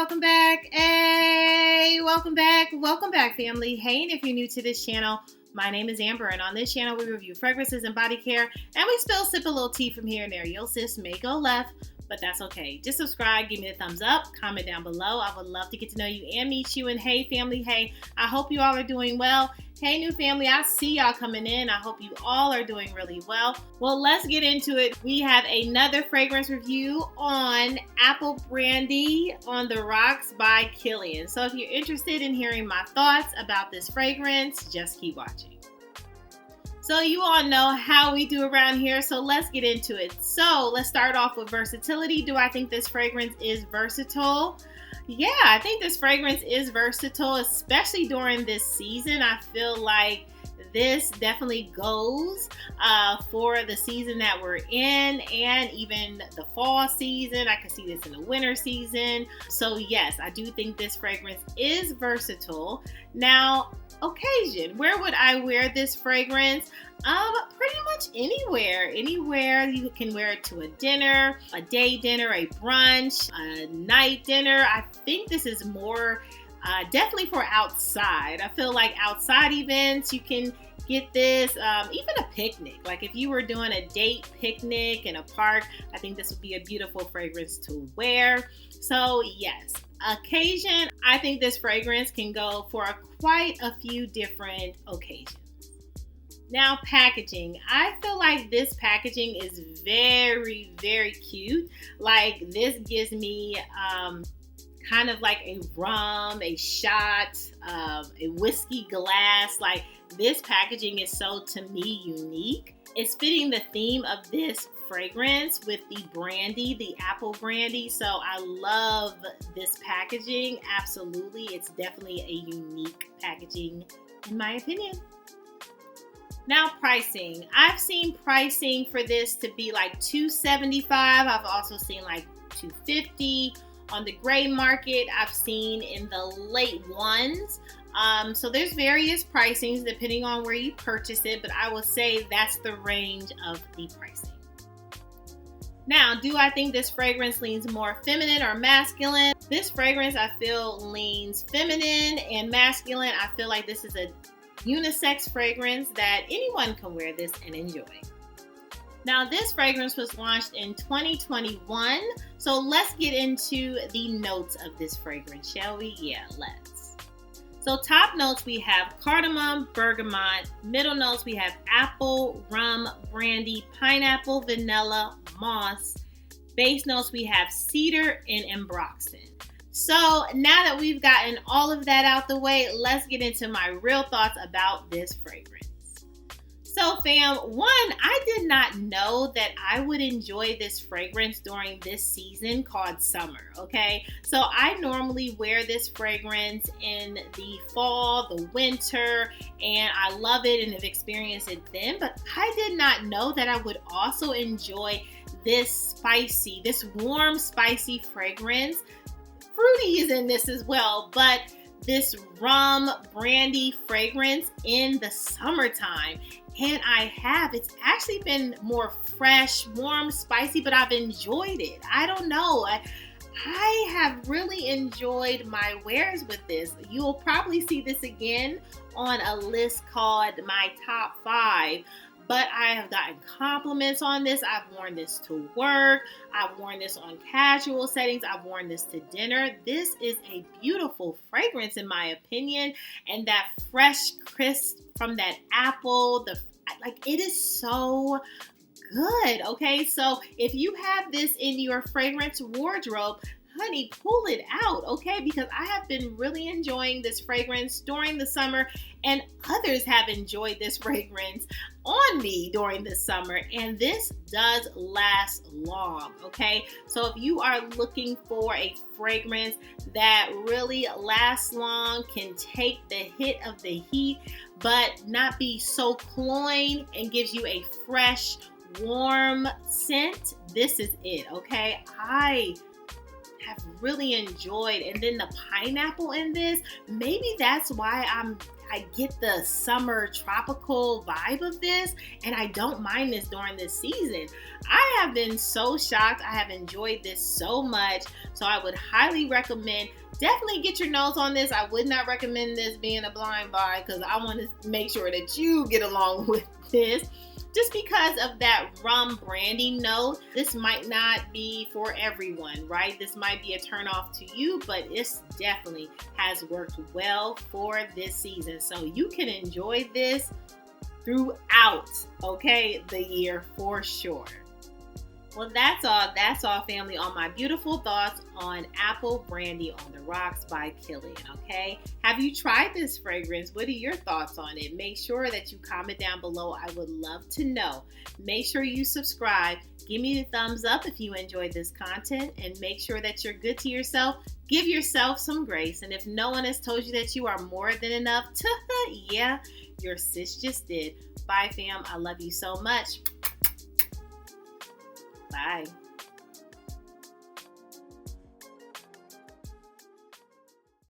welcome back. Welcome back, family. Hey, and if you're new to this channel, my name is Amber, and on this channel, we review fragrances and body care, and we still sip a little tea from here and there. Your sis may go left, but that's okay. Just subscribe, give me a thumbs up, comment down below. I would love to get to know you and meet you. And hey, family, hey, I hope you all are doing well. Hey, new family, I see y'all coming in. I hope you all are doing really well. Well, let's get into it. We have another fragrance review on Apple Brandy on the Rocks by Kilian. So if you're interested in hearing my thoughts about this fragrance, just keep watching. So you all know how we do around here, so let's get into it. So let's start off with versatility. Do I think this fragrance is versatile? Yeah, I think this fragrance is versatile, especially during this season. I feel like this definitely goes for the season that we're in, and even the fall season. I can see this in the winter season. So yes, I do think this fragrance is versatile. Now, occasion, where would I wear this fragrance? Pretty much anywhere. You can wear it to a dinner, a day dinner, a brunch, a night dinner. I think this is more definitely for outside. I feel like outside events, you can get this, even a picnic. Like if you were doing a date picnic in a park, I think this would be a beautiful fragrance to wear. So yes, occasion, I think this fragrance can go for quite a few different occasions. Now, packaging. I feel like this packaging is very, very cute. Like this gives me kind of like a rum, a shot, a whiskey glass. Like this packaging is so, to me, unique. It's fitting the theme of this fragrance with the brandy, the apple brandy. So I love this packaging. Absolutely. It's definitely a unique packaging in my opinion. Now, pricing. I've seen pricing for this to be like $275. I've also seen like $250. On the gray market, I've seen in the late ones. So there's various pricings depending on where you purchase it, but I will say that's the range of the pricing. Now, do I think this fragrance leans more feminine or masculine? This fragrance, I feel, leans feminine and masculine. I feel like this is a unisex fragrance that anyone can wear this and enjoy. Now, this fragrance was launched in 2021, so let's get into the notes of this fragrance, shall we? Yeah, let's. So top notes, we have cardamom, bergamot. Middle notes, we have apple, rum, brandy, pineapple, vanilla, moss. Base notes, we have cedar and ambroxan. So now that we've gotten all of that out the way, let's get into my real thoughts about this fragrance. So fam, one, I did not know that I would enjoy this fragrance during this season called summer, okay? So I normally wear this fragrance in the fall, the winter, and I love it and have experienced it then, but I did not know that I would also enjoy this warm, spicy fragrance. Fruity is in this as well, but this rum brandy fragrance in the summertime. And it's actually been more fresh, warm, spicy, but I've enjoyed it. I don't know. I have really enjoyed my wears with this. You'll probably see this again on a list called My Top 5. But I have gotten compliments on this. I've worn this to work. I've worn this on casual settings. I've worn this to dinner. This is a beautiful fragrance in my opinion. And that fresh crisp from that apple, it is so good. Okay, so if you have this in your fragrance wardrobe, honey, pull it out, okay? Because I have been really enjoying this fragrance during the summer, and others have enjoyed this fragrance on me during the summer, and this does last long, okay? So if you are looking for a fragrance that really lasts long, can take the hit of the heat, but not be so cloying and gives you a fresh, warm scent, this is it, okay? I have really enjoyed, and then the pineapple in this, maybe that's why I get the summer tropical vibe of this, and I don't mind this during this season. I have been so shocked. I have enjoyed this so much. So I would highly recommend, definitely get your nose on this. I would not recommend this being a blind buy because I want to make sure that you get along with this. Just because of that rum brandy note, this might not be for everyone, right? This might be a turnoff to you, but this definitely has worked well for this season. So you can enjoy this throughout, okay, the year for sure. Well, that's all, family, on my beautiful thoughts on Apple Brandy on the Rocks by Kilian, okay? Have you tried this fragrance? What are your thoughts on it? Make sure that you comment down below. I would love to know. Make sure you subscribe. Give me a thumbs up if you enjoyed this content, and make sure that you're good to yourself. Give yourself some grace. And if no one has told you that you are more than enough, yeah, your sis just did. Bye, fam. I love you so much. Bye.